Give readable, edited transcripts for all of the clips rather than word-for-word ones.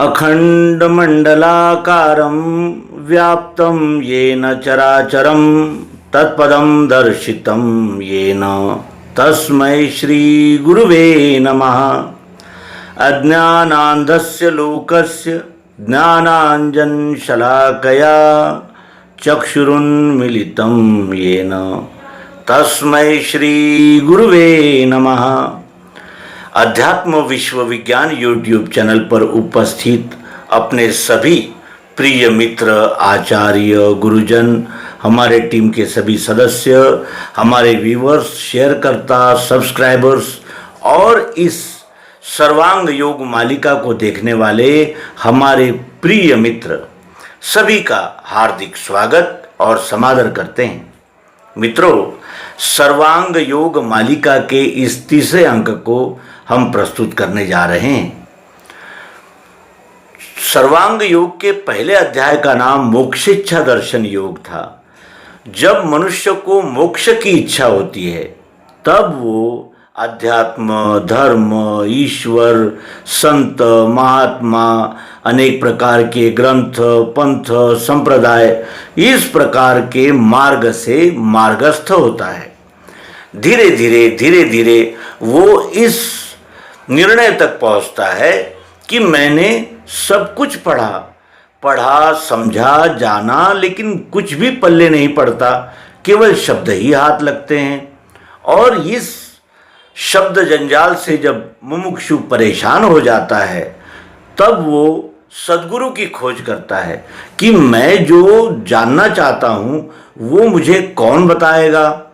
अखंडमंडलाकारं व्याप्तं येन चराचरं तत्पदं दर्शितं येन तस्मै श्रीगुरुवे नमः। अज्ञानान्धस्य लोकस्य ज्ञानाञ्जनशलाकया चक्षुरुन्मीलितं येन तस्मै श्रीगुरुवे नमः। अध्यात्म विश्व विज्ञान यूट्यूब चैनल पर उपस्थित अपने सभी प्रिय मित्र, आचार्य, गुरुजन, हमारे टीम के सभी सदस्य, हमारे व्यूअर्स, शेयरकर्ता, सब्सक्राइबर्स और इस सर्वांग योग मालिका को देखने वाले हमारे प्रिय मित्र सभी का हार्दिक स्वागत और समादर करते हैं। मित्रों, सर्वांग योग मालिका के इस तीसरे अंक को हम प्रस्तुत करने जा रहे हैं। सर्वांग योग के पहले अध्याय का नाम मोक्षेच्छा दर्शन योग था। जब मनुष्य को मोक्ष की इच्छा होती है तब वो अध्यात्म, धर्म, ईश्वर, संत, महात्मा, अनेक प्रकार के ग्रंथ, पंथ, संप्रदाय, इस प्रकार के मार्ग से मार्गस्थ होता है। धीरे धीरे वो इस निर्णय तक पहुंचता है कि मैंने सब कुछ पढ़ा, समझा, जाना, लेकिन कुछ भी पल्ले नहीं पड़ता, केवल शब्द ही हाथ लगते हैं। और इस शब्द जंजाल से जब मुमुक्षु परेशान हो जाता है तब वो सद्गुरु की खोज करता है कि मैं जो जानना चाहता हूँ वो मुझे कौन बताएगा।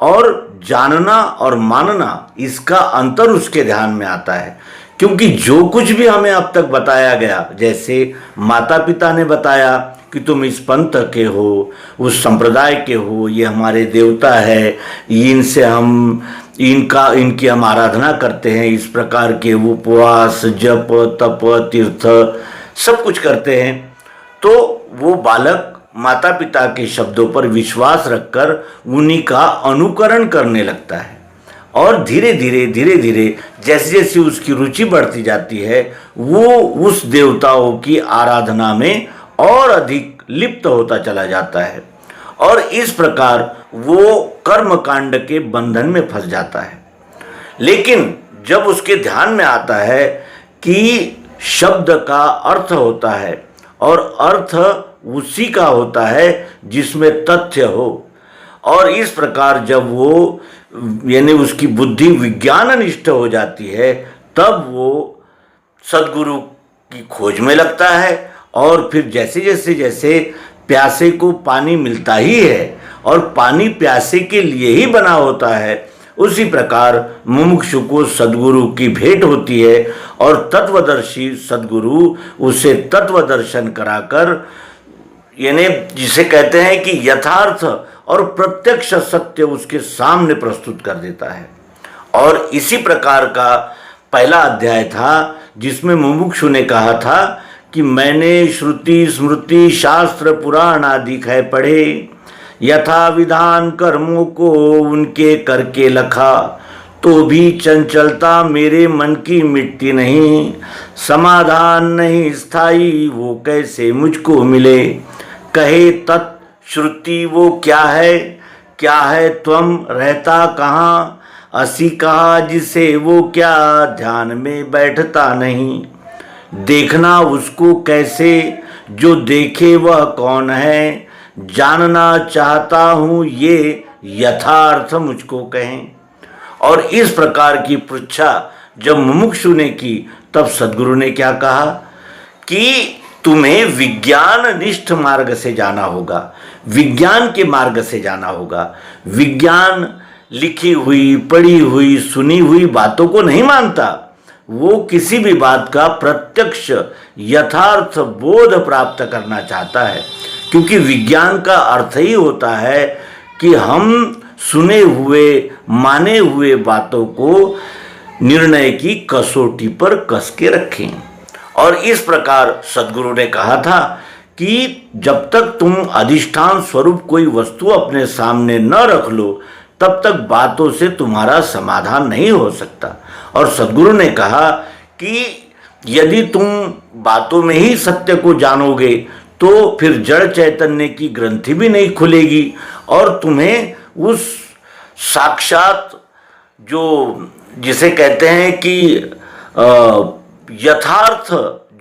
और जानना और मानना, इसका अंतर उसके ध्यान में आता है, क्योंकि जो कुछ भी हमें अब तक बताया गया, जैसे माता पिता ने बताया कि तुम इस पंथ के हो, उस संप्रदाय के हो, ये हमारे देवता है, इनकी हम आराधना करते हैं, इस प्रकार के वो उपवास, जप, तप, तीर्थ सब कुछ करते हैं, तो वो बालक माता पिता के शब्दों पर विश्वास रखकर उन्हीं का अनुकरण करने लगता है। और धीरे धीरे जैसे जैसे उसकी रुचि बढ़ती जाती है वो उस देवताओं की आराधना में और अधिक लिप्त होता चला जाता है और इस प्रकार वो कर्मकांड के बंधन में फंस जाता है। लेकिन जब उसके ध्यान में आता है कि शब्द का अर्थ होता है और अर्थ उसी का होता है जिसमें तथ्य हो, और इस प्रकार जब वो यानी उसकी बुद्धि विज्ञाननिष्ठ हो जाती है तब वो सद्गुरु की खोज में लगता है। और फिर जैसे प्यासे को पानी मिलता ही है और पानी प्यासे के लिए ही बना होता है, उसी प्रकार मुमुक्षु को सद्गुरु की भेंट होती है और तत्वदर्शी सद्गुरु उसे तत्व दर्शन कराकर, यानी जिसे कहते हैं कि यथार्थ और प्रत्यक्ष सत्य उसके सामने प्रस्तुत कर देता है। और इसी प्रकार का पहला अध्याय था जिसमें मुमुक्षु ने कहा था कि मैंने श्रुति, स्मृति, शास्त्र, पुराण आदि खे पढ़े, यथा विधान कर्मों को उनके करके लखा, तो भी चंचलता मेरे मन की मिटती नहीं, समाधान नहीं स्थायी वो कैसे मुझको मिले। कहे तत्श्रुति वो क्या है त्वम रहता कहाँ, असी कहा जिसे वो क्या ध्यान में बैठता नहीं। देखना उसको कैसे जो देखे वह कौन है, जानना चाहता हूँ ये यथार्थ मुझको कहें। और इस प्रकार की पृच्छा जब मुमुक्षु ने की तब सद्गुरु ने क्या कहा कि तुम्हें विज्ञान निष्ठ मार्ग से जाना होगा, विज्ञान के मार्ग से जाना होगा। विज्ञान लिखी हुई, पढ़ी हुई, सुनी हुई बातों को नहीं मानता, वो किसी भी बात का प्रत्यक्ष यथार्थ बोध प्राप्त करना चाहता है, क्योंकि विज्ञान का अर्थ ही होता है कि हम सुने हुए, माने हुए बातों को निर्णय की कसौटी पर कस के रखें। और इस प्रकार सद्गुरु ने कहा था कि जब तक तुम अधिष्ठान स्वरूप कोई वस्तु अपने सामने न रख लो तब तक बातों से तुम्हारा समाधान नहीं हो सकता। और सद्गुरु ने कहा कि यदि तुम बातों में ही सत्य को जानोगे तो फिर जड़ चैतन्य की ग्रंथि भी नहीं खुलेगी और तुम्हें उस साक्षात जो जिसे कहते हैं कि यथार्थ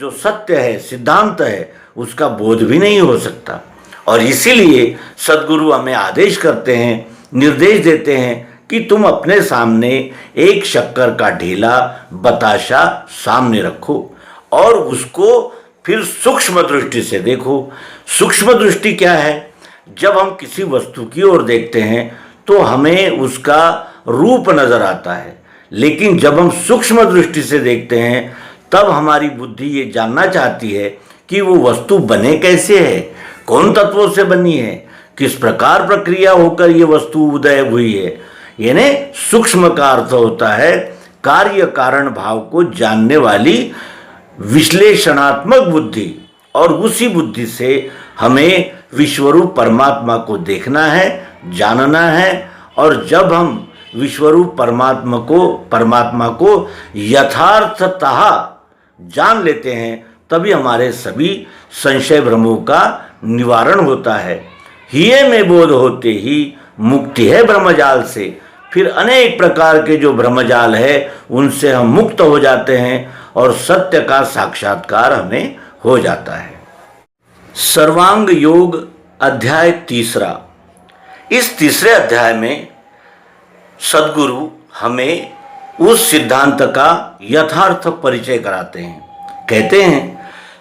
जो सत्य है, सिद्धांत है, उसका बोध भी नहीं हो सकता। और इसीलिए सद्गुरु हमें आदेश करते हैं, निर्देश देते हैं कि तुम अपने सामने एक शक्कर का ढेला बताशा सामने रखो और उसको फिर सूक्ष्म दृष्टि से देखो। सूक्ष्म दृष्टि क्या है? जब हम किसी वस्तु की ओर देखते हैं तो हमें उसका रूप नजर आता है, लेकिन जब हम सूक्ष्म दृष्टि से देखते हैं तब हमारी बुद्धि ये जानना चाहती है कि वो वस्तु बने कैसे है, कौन तत्वों से बनी है, किस प्रकार प्रक्रिया होकर ये वस्तु उदय हुई है। यानी सूक्ष्म का अर्थ होता है कार्य कारण भाव को जानने वाली विश्लेषणात्मक बुद्धि, और उसी बुद्धि से हमें विश्वरूप परमात्मा को देखना है, जानना है। और जब हम विश्वरूप परमात्मा को यथार्थतः जान लेते हैं तभी हमारे सभी संशय भ्रमों का निवारण होता है। हिये में बोध होते ही मुक्ति है ब्रह्मजाल से। फिर अनेक प्रकार के जो ब्रह्मजाल है उनसे हम मुक्त हो जाते हैं और सत्य का साक्षात्कार हमें हो जाता है। सर्वांग योग अध्याय 3। इस तीसरे अध्याय में सद्गुरु हमें उस सिद्धांत का यथार्थ परिचय कराते हैं। कहते हैं,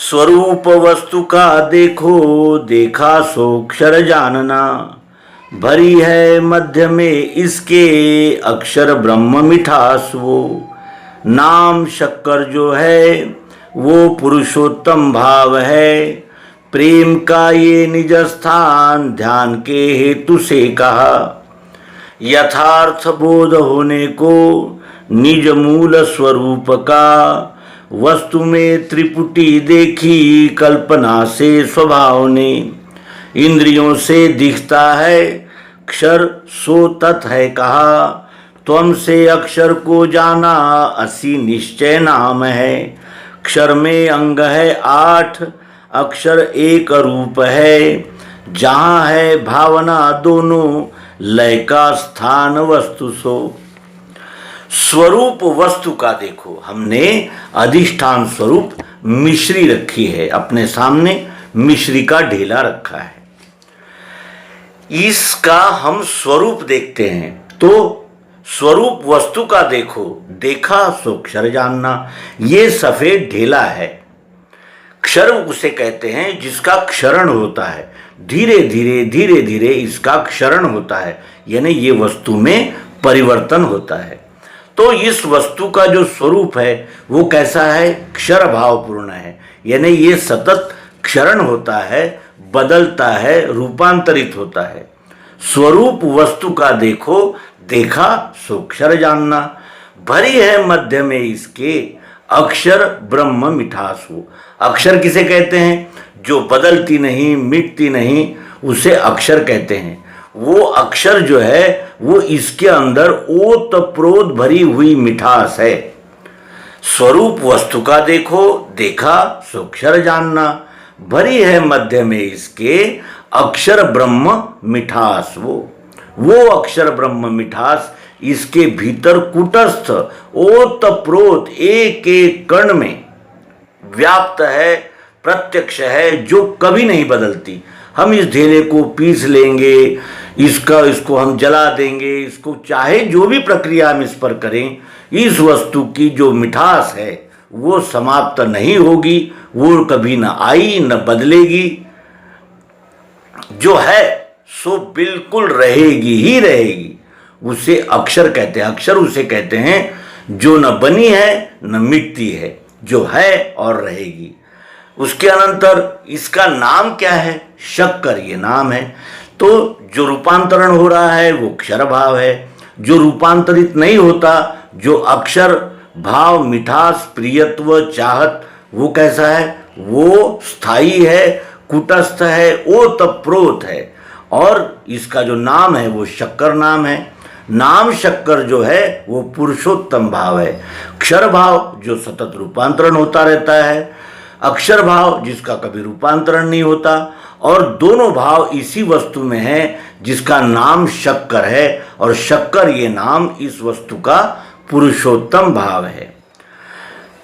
स्वरूप वस्तु का देखो, देखा सो अक्षर जानना, भरी है मध्य में इसके अक्षर ब्रह्म मिठास वो। नाम शक्कर जो है वो पुरुषोत्तम भाव है, प्रेम का ये निज स्थान ध्यान के हेतु से कहा। यथार्थ बोध होने को निज मूल स्वरूप का, वस्तु में त्रिपुटी देखी कल्पना से स्वभाव ने। इंद्रियों से दिखता है अक्षर सो तत् है कहा, त्वम से अक्षर को जाना असी निश्चय नाम है। अक्षर में अंग है 8, अक्षर एक रूप है, जहाँ है भावना दोनों लय का स्थान वस्तु सो। स्वरूप वस्तु का देखो, हमने अधिष्ठान स्वरूप मिश्री रखी है, अपने सामने मिश्री का ढेला रखा है, इसका हम स्वरूप देखते हैं। तो स्वरूप वस्तु का देखो, देखा सो अक्षर जानना, ये सफेद ढेला है। क्षर उसे कहते हैं जिसका क्षरण होता है, धीरे धीरे इसका क्षरण होता है, यानी ये वस्तु में परिवर्तन होता है। तो इस वस्तु का जो स्वरूप है वो कैसा है? क्षर भावपूर्ण है, यानी ये सतत क्षरण होता है, बदलता है, रूपांतरित होता है। स्वरूप वस्तु का देखो, देखा सो अक्षर जानना, भरी है मध्य में इसके अक्षर ब्रह्म मिठास हो। अक्षर किसे कहते हैं? जो बदलती नहीं, मिटती नहीं, उसे अक्षर कहते हैं। वो अक्षर जो है वो इसके अंदर ओतप्रोत भरी हुई मिठास है। स्वरूप वस्तु का देखो, देखा सो अक्षर जानना, भरी है मध्य में इसके अक्षर ब्रह्म मिठास वो अक्षर ब्रह्म मिठास इसके भीतर कुटस्थ ओतप्रोत एक एक कण में व्याप्त है, प्रत्यक्ष है, जो कभी नहीं बदलती। हम इस ढेले को पीस लेंगे, इसको हम जला देंगे, इसको चाहे जो भी प्रक्रिया हम इस पर करें, इस वस्तु की जो मिठास है वो समाप्त नहीं होगी, वो कभी न आई न बदलेगी। जो है सो बिल्कुल रहेगी ही रहेगी। उसे अक्षर कहते हैं। अक्षर उसे कहते हैं जो न बनी है न मिटती है, जो है और रहेगी। उसके अनंतर इसका नाम क्या है? शक्कर, ये नाम है। तो जो रूपांतरण हो रहा है वो क्षर भाव है, जो रूपांतरित नहीं होता, जो अक्षर भाव, मिठास, प्रियत्व, चाहत, वो कैसा है? वो स्थायी है, कुटस्थ है, ओतप्रोत है। और इसका जो नाम है वो शक्कर नाम है। नाम शक्कर जो है वो पुरुषोत्तम भाव है। क्षर भाव जो सतत रूपांतरण होता रहता है, अक्षर भाव जिसका कभी रूपांतरण नहीं होता, और दोनों भाव इसी वस्तु में है जिसका नाम शक्कर है, और शक्कर ये नाम इस वस्तु का पुरुषोत्तम भाव है।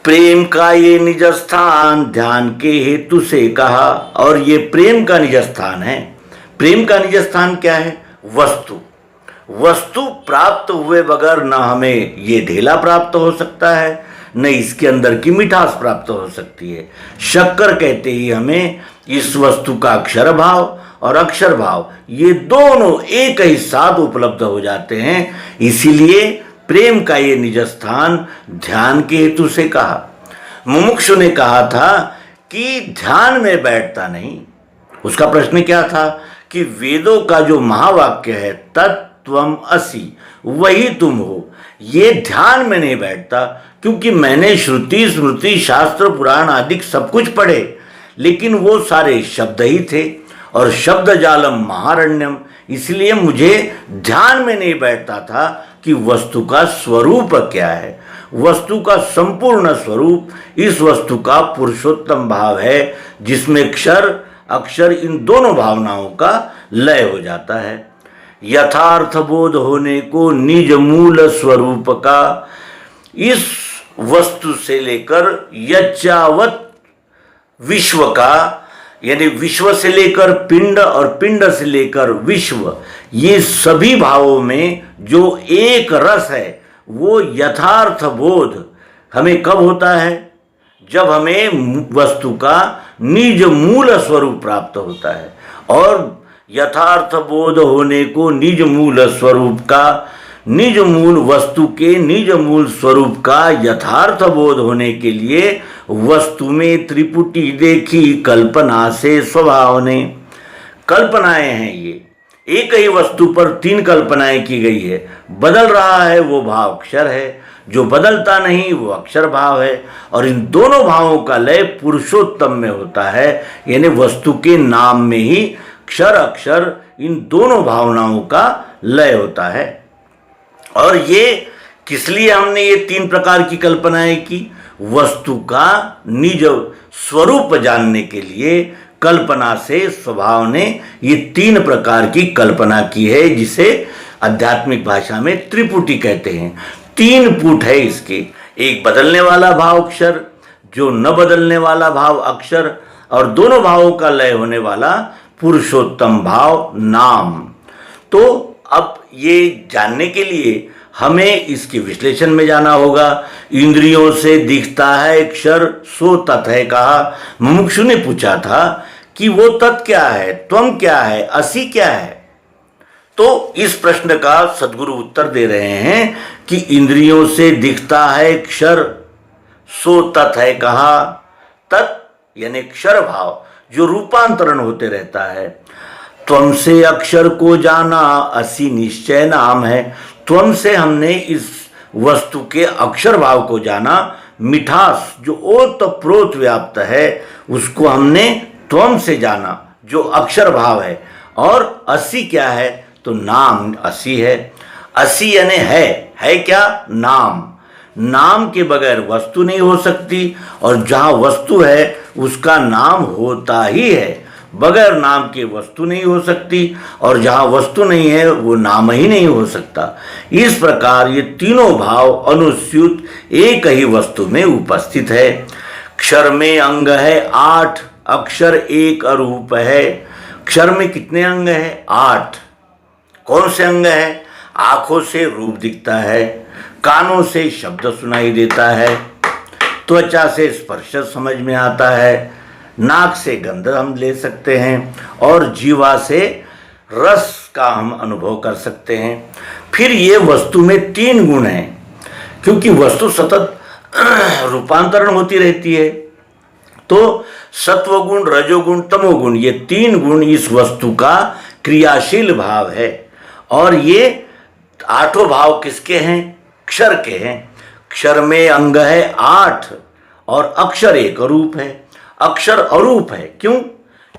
प्रेम का ये निज स्थान ध्यान के हेतु से कहा, और ये प्रेम का निज स्थान है। प्रेम का निज स्थान क्या है? वस्तु। वस्तु प्राप्त हुए बगैर न हमें ये ढेला प्राप्त हो सकता है, न इसके अंदर की मिठास प्राप्त हो सकती है। शक्कर कहते ही हमें इस वस्तु का अक्षर भाव और अक्षर भाव ये दोनों एक ही साथ उपलब्ध हो जाते हैं। इसीलिए प्रेम का ये निज स्थान ध्यान के हेतु से कहा। मुमुक्षु ने कहा था कि ध्यान में बैठता नहीं। उसका प्रश्न क्या था कि वेदों का जो महावाक्य है तत्त्वम असि, वही तुम हो, ये ध्यान में नहीं बैठता। क्योंकि मैंने श्रुति स्मृति शास्त्र पुराण आदि सब कुछ पढ़े, लेकिन वो सारे शब्द ही थे, और शब्द जालम महारण्यम, इसलिए मुझे ध्यान में नहीं बैठता था कि वस्तु का स्वरूप क्या है। वस्तु का संपूर्ण स्वरूप इस वस्तु का पुरुषोत्तम भाव है, जिसमें क्षर अक्षर इन दोनों भावनाओं का लय हो जाता है। यथार्थ बोध होने को निज मूल स्वरूप का, इस वस्तु से लेकर यच्चावत विश्व का, यानी विश्व से लेकर पिंड और पिंड से लेकर विश्व, ये सभी भावों में जो एक रस है वो यथार्थ बोध हमें कब होता है? जब हमें वस्तु का निज मूल स्वरूप प्राप्त होता है। और यथार्थ बोध होने को निज मूल स्वरूप का, निज मूल वस्तु के निज मूल स्वरूप का यथार्थ बोध होने के लिए वस्तु में त्रिपुटी देखी कल्पना से स्वभाव ने। कल्पनाएं हैं ये, एक ही वस्तु पर तीन कल्पनाएं की गई है। बदल रहा है वो भाव अक्षर है, जो बदलता नहीं वो अक्षर भाव है, और इन दोनों भावों का लय पुरुषोत्तम में होता है। यानी वस्तु के नाम में ही क्षर अक्षर इन दोनों भावनाओं का लय होता है। और ये किस लिए हमने ये तीन प्रकार की कल्पनाएं की? वस्तु का निज स्वरूप जानने के लिए कल्पना से स्वभाव ने ये तीन प्रकार की कल्पना की है, जिसे आध्यात्मिक भाषा में त्रिपुटी कहते हैं। तीन पुट है इसके, एक बदलने वाला भाव अक्षर, जो न बदलने वाला भाव अक्षर, और दोनों भावों का लय होने वाला पुरुषोत्तम भाव नाम। तो अब ये जानने के लिए हमें इसके विश्लेषण में जाना होगा। इंद्रियों से दिखता है अक्षर सो तत् है कहा। मुमुक्षु ने पूछा था कि वो तत् क्या है, त्वम क्या है, असि क्या है? तो इस प्रश्न का सद्गुरु उत्तर दे रहे हैं कि इंद्रियों से दिखता है अक्षर सो तत् है कहा। तत् यानी अक्षर भाव जो रूपांतरण होते रहता है। त्वम से अक्षर को जाना असि निश्चय नाम है। त्वम से हमने इस वस्तु के अक्षर भाव को जाना, मिठास जो ओतप्रोत व्याप्त है उसको हमने त्वम से जाना जो अक्षर भाव है। और असि क्या है? तो नाम असि है। असि यानी है क्या? नाम। नाम के बगैर वस्तु नहीं हो सकती, और जहाँ वस्तु है उसका नाम होता ही है। बगैर नाम के वस्तु नहीं हो सकती, और जहाँ वस्तु नहीं है वो नाम ही नहीं हो सकता। इस प्रकार ये तीनों भाव अनुस्यूत एक ही वस्तु में उपस्थित है। क्षर में अंग है 8, अक्षर एक अरूप है। क्षर में कितने अंग है? 8। कौन से अंग है? आंखों से रूप दिखता है, कानों से शब्द सुनाई देता है, त्वचा से स्पर्श समझ में आता है, नाक से गंध हम ले सकते हैं, और जीवा से रस का हम अनुभव कर सकते हैं। फिर ये वस्तु में 3 गुण हैं, क्योंकि वस्तु सतत रूपांतरण होती रहती है। तो सत्वगुण, रजोगुण, तमोगुण, ये 3 गुण इस वस्तु का क्रियाशील भाव है। और ये 8 भाव किसके हैं? क्षर के हैं। क्षर में अंग है 8 और अक्षर एक अरूप है। अक्षर अरूप है क्यों?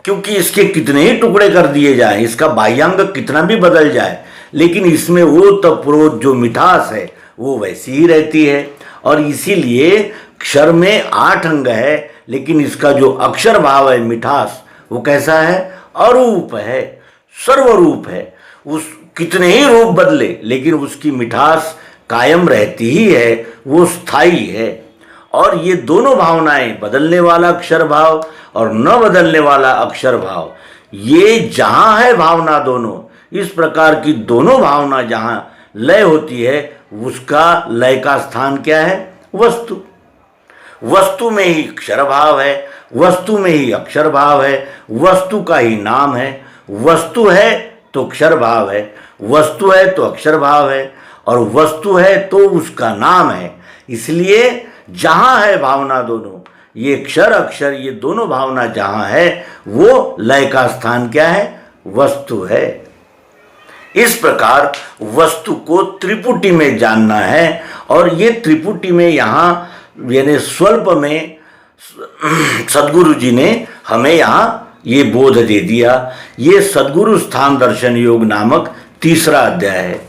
क्योंकि इसके कितने ही टुकड़े कर दिए जाएं, इसका बाह्यांग कितना भी बदल जाए, लेकिन इसमें वो तप्रोत जो मिठास है वो वैसी ही रहती है। और इसीलिए क्षर में 8 अंग है, लेकिन इसका जो अक्षर भाव है मिठास, वो कैसा है? अरूप है, सर्वरूप है। उस कितने ही रूप बदले लेकिन उसकी मिठास कायम रहती ही है, वो स्थायी है। और ये दोनों भावनाएं, बदलने वाला अक्षर भाव और न बदलने वाला अक्षर भाव, ये जहां है भावना दोनों, इस प्रकार की दोनों भावना जहां लय होती है, उसका लय का स्थान क्या है? वस्तु। वस्तु में ही अक्षर भाव है, वस्तु में ही अक्षर भाव है, वस्तु का ही नाम है। वस्तु है तो अक्षर भाव है, वस्तु है तो अक्षर भाव है, और वस्तु है तो उसका नाम है। इसलिए जहां है भावना दोनों, ये क्षर अक्षर, ये दोनों भावना जहां है, वो लय का स्थान क्या है? वस्तु है। इस प्रकार वस्तु को त्रिपुटी में जानना है। और ये त्रिपुटी में यहाँ यानी स्वल्प में सद्गुरु जी ने हमें यहाँ ये बोध दे दिया। ये सद्गुरु स्थान दर्शन योग नामक 3रा अध्याय है।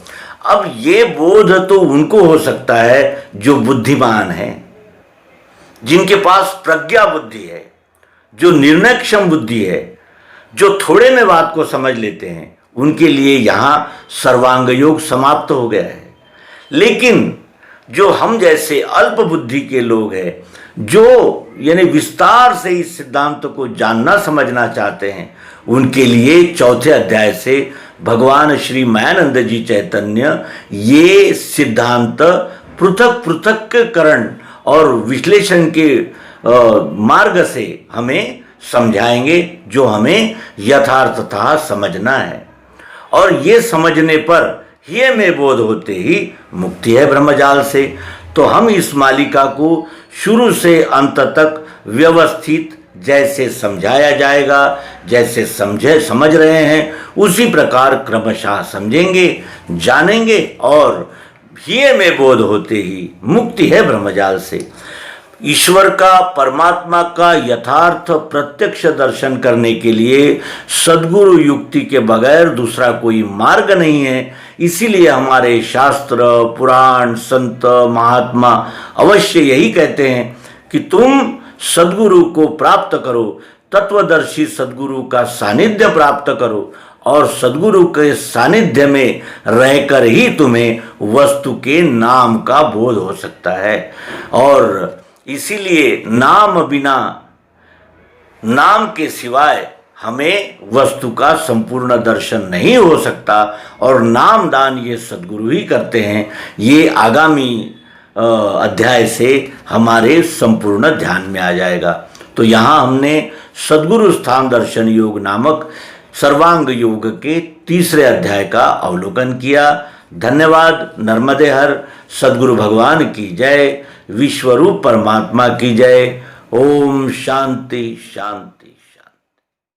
अब ये बोध तो उनको हो सकता है जो बुद्धिमान है, जिनके पास प्रज्ञा बुद्धि है, जो निर्णयक्षम बुद्धि है, जो थोड़े में बात को समझ लेते हैं, उनके लिए यहाँ सर्वांग योग समाप्त हो गया है। लेकिन जो हम जैसे अल्प बुद्धि के लोग हैं, जो यानी विस्तार से इस सिद्धांत को जानना समझना चाहते हैं, उनके लिए 4थे अध्याय से भगवान श्री मायानंद जी चैतन्य ये सिद्धांत पृथक पृथक्करण और विश्लेषण के मार्ग से हमें समझाएंगे, जो हमें यथार्थतः समझना है। और ये समझने पर ये में बोध होते ही मुक्ति है ब्रह्मजाल से। तो हम इस मालिका को शुरू से अंत तक व्यवस्थित जैसे समझाया जाएगा, जैसे समझ रहे हैं, उसी प्रकार क्रमशः समझेंगे, जानेंगे, और ये में बोध होते ही मुक्ति है ब्रह्मजाल से। ईश्वर का, परमात्मा का यथार्थ प्रत्यक्ष दर्शन करने के लिए सद्गुरु युक्ति के बगैर दूसरा कोई मार्ग नहीं है। इसीलिए हमारे शास्त्र, पुराण, संत, महात्मा अवश्य यही कहते हैं कि तुम सद्गुरु को प्राप्त करो, तत्वदर्शी सद्गुरु का सानिध्य प्राप्त करो, और सद्गुरु के सानिध्य में रहकर ही तुम्हें वस्तु के नाम का बोध हो सकता है। और इसीलिए नाम बिना, नाम के सिवाय हमें वस्तु का संपूर्ण दर्शन नहीं हो सकता। और नाम दान ये सद्गुरु ही करते हैं। ये आगामी अध्याय से हमारे संपूर्ण ध्यान में आ जाएगा। तो यहाँ हमने सद्गुरु स्थान दर्शन योग नामक सर्वांग योग के 3रे अध्याय का अवलोकन किया। धन्यवाद। नर्मदे हर। सद्गुरु भगवान की जय। विश्वरूप परमात्मा की जय। ओम शांति शांति।